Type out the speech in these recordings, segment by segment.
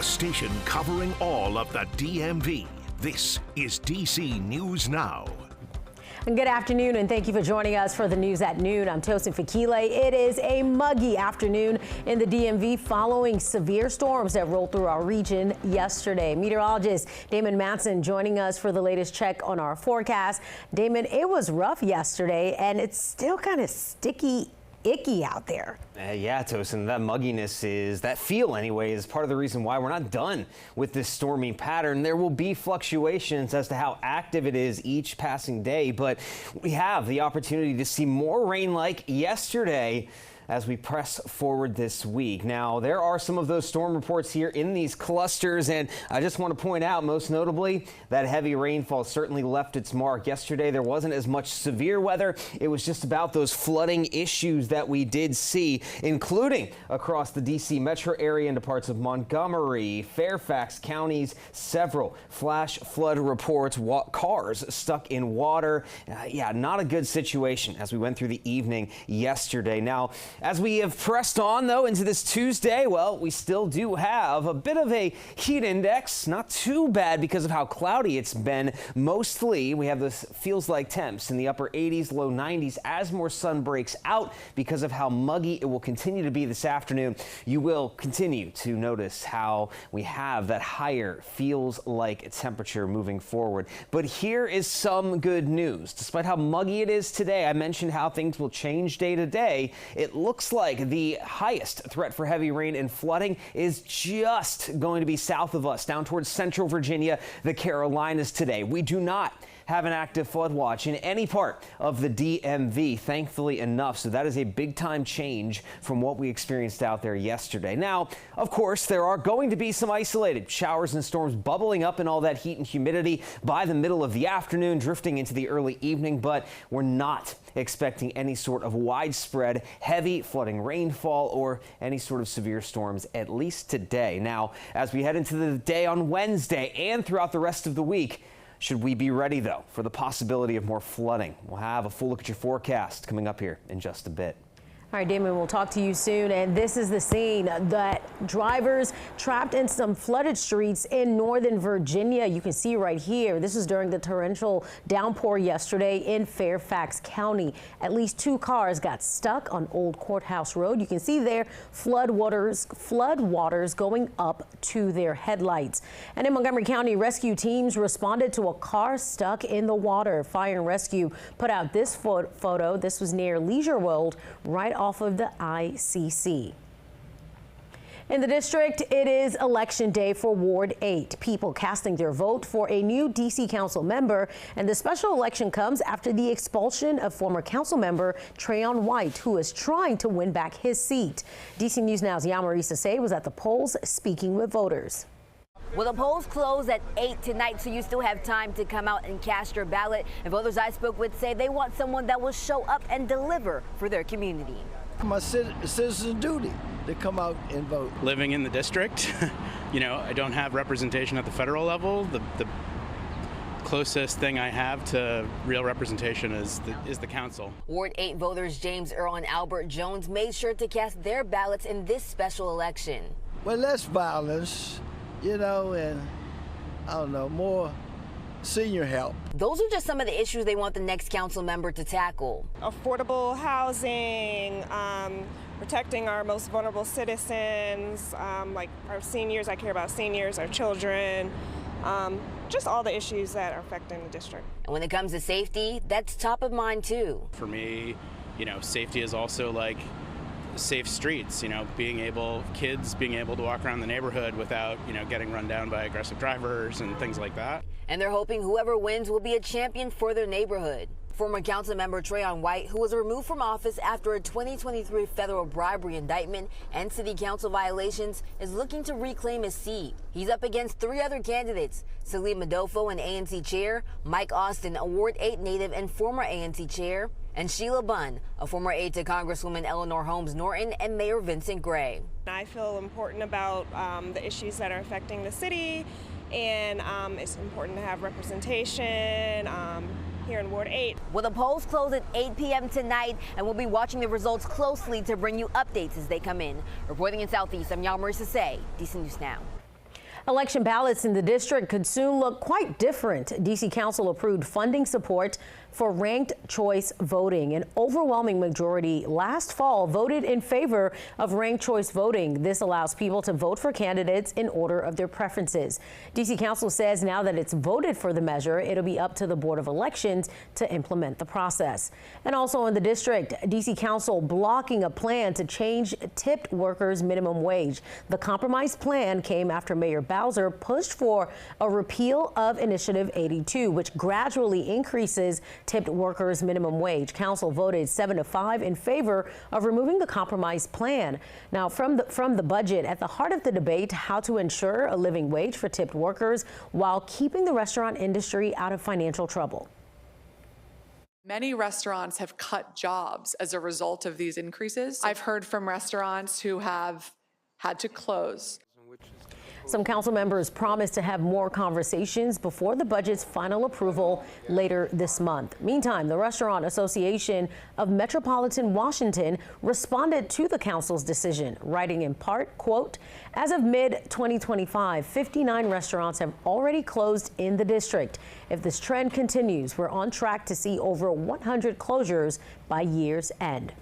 the station covering all of the DMV. This is DC News Now. And good afternoon, and thank you for joining us for the news at noon. I'm Tosin Fakile. It is a muggy afternoon in the DMV following severe storms that rolled through our region yesterday. Meteorologist Damon Matson joining us for the latest check on our forecast. Damon, it was rough yesterday, and it's still kind of sticky, icky out there. Yeah, Tosin, that mugginess that feel anyway, is part of the reason why we're not done with this stormy pattern. There will be fluctuations as to how active it is each passing day, but we have the opportunity to see more rain like yesterday as we press forward this week. Now, there are some of those storm reports here in these clusters, and I just want to point out, most notably, that heavy rainfall certainly left its mark. Yesterday, there wasn't as much severe weather. It was just about those flooding issues that we did see, including across the D.C. metro area into parts of Montgomery, Fairfax counties, several flash flood reports, cars stuck in water. Yeah, not a good situation as we went through the evening yesterday. Now, as we have pressed on, though, into this Tuesday, well, we still do have a bit of a heat index. Not too bad because of how cloudy it's been. Mostly, we have this feels like temps in the upper 80s, low 90s as more sun breaks out. Because of how muggy it will continue to be this afternoon, you will continue to notice how we have that higher feels like temperature moving forward. But here is some good news. Despite how muggy it is today, I mentioned how things will change day to day. It looks like the highest threat for heavy rain and flooding is just going to be south of us, down towards central Virginia, the Carolinas today. We do not have an active flood watch in any part of the DMV, thankfully enough. So that is a big time change from what we experienced out there yesterday. Now, of course, there are going to be some isolated showers and storms bubbling up in all that heat and humidity by the middle of the afternoon, drifting into the early evening, but we're not expecting any sort of widespread heavy flooding rainfall or any sort of severe storms, at least today. Now, as we head into the day on Wednesday and throughout the rest of the week, should we be ready, though, for the possibility of more flooding? We'll have a full look at your forecast coming up here in just a bit. All right, Damon, we'll talk to you soon. And this is the scene that drivers trapped in some flooded streets in northern Virginia. You can see right here. This is during the torrential downpour yesterday in Fairfax County. At least 2 cars got stuck on Old Courthouse Road. You can see there flood waters going up to their headlights. And in Montgomery County, rescue teams responded to a car stuck in the water. Fire and Rescue put out this photo. This was near Leisure World, right off of the ICC. In the district, it is election day for Ward 8. People casting their vote for a new D.C. council member, and the special election comes after the expulsion of former council member Trayon White, who is trying to win back his seat. DC News Now's Yamari Sase was at the polls speaking with voters. Well, the polls close at 8 tonight, so you still have time to come out and cast your ballot. And voters I spoke with say they want someone that will show up and deliver for their community. My citizen duty to come out and vote. Living in the district, I don't have representation at the federal level. The closest thing I have to real representation is the council. Ward 8 voters James Earl and Albert Jones made sure to cast their ballots in this special election. Well, less violence, and I don't know, more senior help. Those are just some of the issues they want the next council member to tackle. Affordable housing, protecting our most vulnerable citizens, like our seniors. I care about seniors, our children, just all the issues that are affecting the district. And when it comes to safety, that's top of mind too. For me, safety is also like safe streets, kids being able to walk around the neighborhood without, getting run down by aggressive drivers and things like that. And they're hoping whoever wins will be a champion for their neighborhood. Former council member Trayon White, who was removed from office after a 2023 federal bribery indictment and city council violations, is looking to reclaim his seat. He's up against 3 other candidates: Salim Adolfo, an ANC chair, Mike Austin, a Ward 8 native and former ANC chair, and Sheila Bunn, a former aide to Congresswoman Eleanor Holmes Norton and Mayor Vincent Gray. I feel important about the issues that are affecting the city, and it's important to have representation here in Ward 8. Well, the polls close at 8 p.m. tonight, and we'll be watching the results closely to bring you updates as they come in. Reporting in Southeast, I'm Yalmarie Sase, DC News Now. Election ballots in the district could soon look quite different. D.C. Council approved funding support for ranked choice voting. An overwhelming majority last fall voted in favor of ranked choice voting. This allows people to vote for candidates in order of their preferences. D.C. Council says now that it's voted for the measure, it'll be up to the Board of Elections to implement the process. And also in the district, D.C. Council blocking a plan to change tipped workers' minimum wage. The compromise plan came after Mayor Bowser pushed for a repeal of Initiative 82, which gradually increases tipped workers' minimum wage. Council voted 7-5 in favor of removing the compromise plan. Now, from the budget, at the heart of the debate, how to ensure a living wage for tipped workers while keeping the restaurant industry out of financial trouble. Many restaurants have cut jobs as a result of these increases. I've heard from restaurants who have had to close. Some council members promised to have more conversations before the budget's final approval later this month. Meantime, the Restaurant Association of Metropolitan Washington responded to the council's decision, writing in part, quote, as of mid-2025, 59 restaurants have already closed in the district. If this trend continues, we're on track to see over 100 closures by year's end.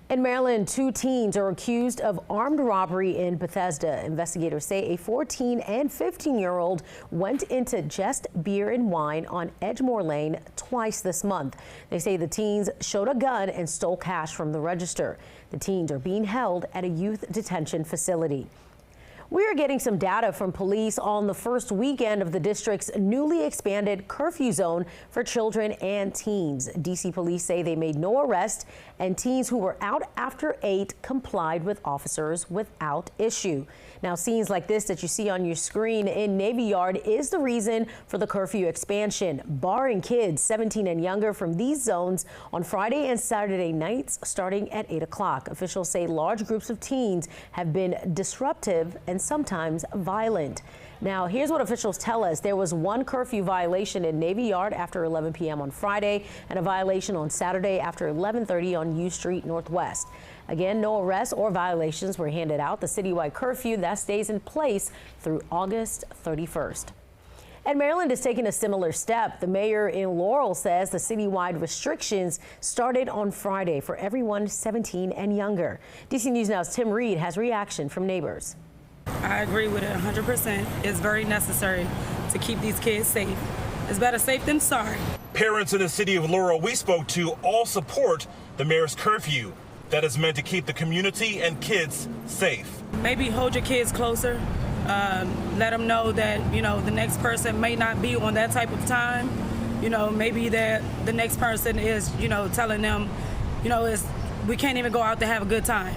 In Maryland, 2 teens are accused of armed robbery in Bethesda. Investigators say a 14 and 15-year-old went into Just Beer and Wine on Edgemore Lane twice this month. They say the teens showed a gun and stole cash from the register. The teens are being held at a youth detention facility. We are getting some data from police on the first weekend of the district's newly expanded curfew zone for children and teens. D.C. police say they made no arrests, and teens who were out after 8 complied with officers without issue. Now, scenes like this that you see on your screen in Navy Yard is the reason for the curfew expansion, barring kids 17 and younger from these zones on Friday and Saturday nights starting at 8 o'clock. Officials say large groups of teens have been disruptive and sometimes violent. Now, here's what officials tell us. There was 1 curfew violation in Navy Yard after 11 p.m. on Friday and a violation on Saturday after 11:30 on U Street Northwest. Again, no arrests or violations were handed out. The citywide curfew that stays in place through August 31st. And Maryland is taking a similar step. The mayor in Laurel says the citywide restrictions started on Friday for everyone 17 and younger. DC News Now's Tim Reed has reaction from neighbors. I agree with it 100%. It's very necessary to keep these kids safe. It's better safe than sorry. Parents in the city of Laurel we spoke to all support the mayor's curfew that is meant to keep the community and kids safe. Maybe hold your kids closer. Let them know that, the next person may not be on that type of time. Maybe that the next person is, telling them, we can't even go out to have a good time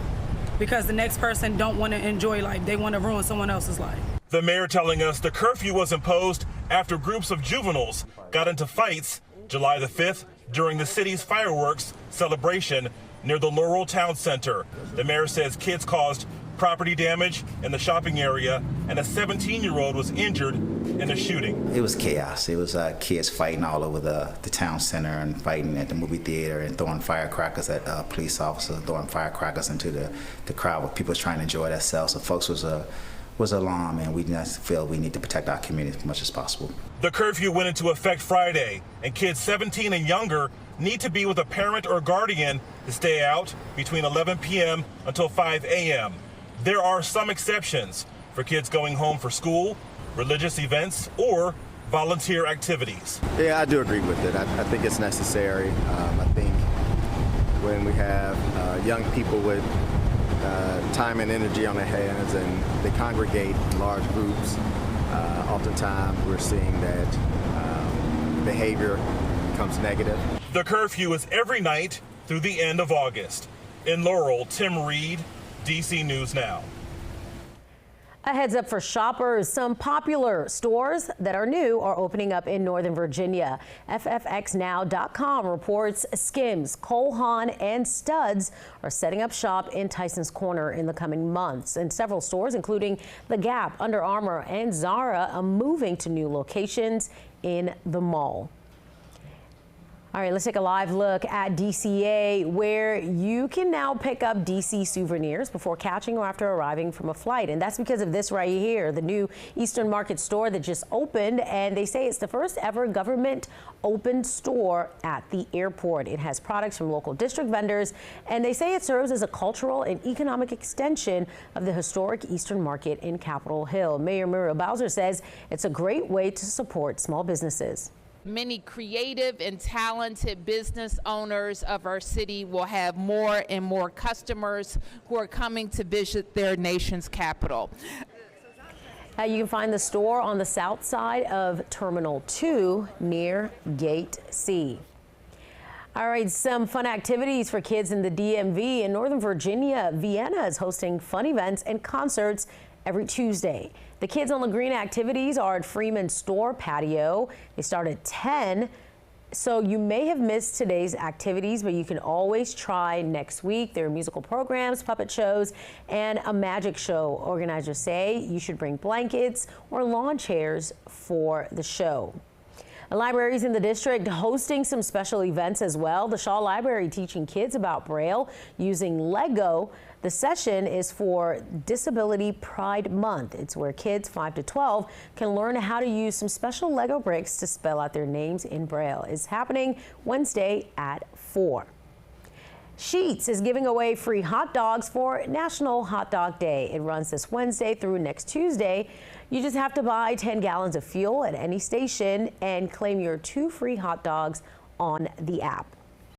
because the next person don't want to enjoy life. They want to ruin someone else's life. The mayor telling us the curfew was imposed after groups of juveniles got into fights July the 5th during the city's fireworks celebration near the Laurel Town Center. The mayor says kids caused property damage in the shopping area, and a 17-year-old was injured in a shooting. It was chaos. It was kids fighting all over the town center and fighting at the movie theater and throwing firecrackers at police officers, throwing firecrackers into the crowd with people trying to enjoy themselves. So folks was alarmed, and we just feel we need to protect our community as much as possible. The curfew went into effect Friday, and kids 17 and younger need to be with a parent or guardian to stay out between 11 p.m. until 5 a.m. There are some exceptions for kids going home for school, religious events, or volunteer activities. Yeah, I do agree with it. I think it's necessary. I think when we have young people with time and energy on their hands and they congregate in large groups, oftentimes we're seeing that behavior becomes negative. The curfew is every night through the end of August. In Laurel, Tim Reed, DC News Now. A heads up for shoppers. Some popular stores that are new are opening up in Northern Virginia. FFXNow.com reports Skims, Cole Haan, and Studs are setting up shop in Tyson's Corner in the coming months. And several stores, including The Gap, Under Armour, and Zara, are moving to new locations in the mall. All right, let's take a live look at DCA, where you can now pick up DC souvenirs before catching or after arriving from a flight. And that's because of this right here, the new Eastern Market store that just opened. And they say it's the first ever government open store at the airport. It has products from local district vendors, and they say it serves as a cultural and economic extension of the historic Eastern Market in Capitol Hill. Mayor Muriel Bowser says it's a great way to support small businesses. Many creative and talented business owners of our city will have more and more customers who are coming to visit their nation's capital. You can find the store on the south side of Terminal 2 near Gate C. All right, some fun activities for kids in the DMV. In Northern Virginia, Vienna is hosting fun events and concerts every Tuesday. The Kids on the Green activities are at Freeman Store Patio. They start at 10. So you may have missed today's activities, but you can always try next week. There are musical programs, puppet shows, and a magic show. Organizers say you should bring blankets or lawn chairs for the show. Libraries in the district hosting some special events as well. The Shaw Library teaching kids about Braille using Lego. The session is for Disability Pride Month. It's where kids 5 to 12 can learn how to use some special Lego bricks to spell out their names in Braille. It's happening Wednesday at 4. Sheetz is giving away free hot dogs for National Hot Dog Day. It runs this Wednesday through next Tuesday. You just have to buy 10 gallons of fuel at any station and claim your 2 free hot dogs on the app.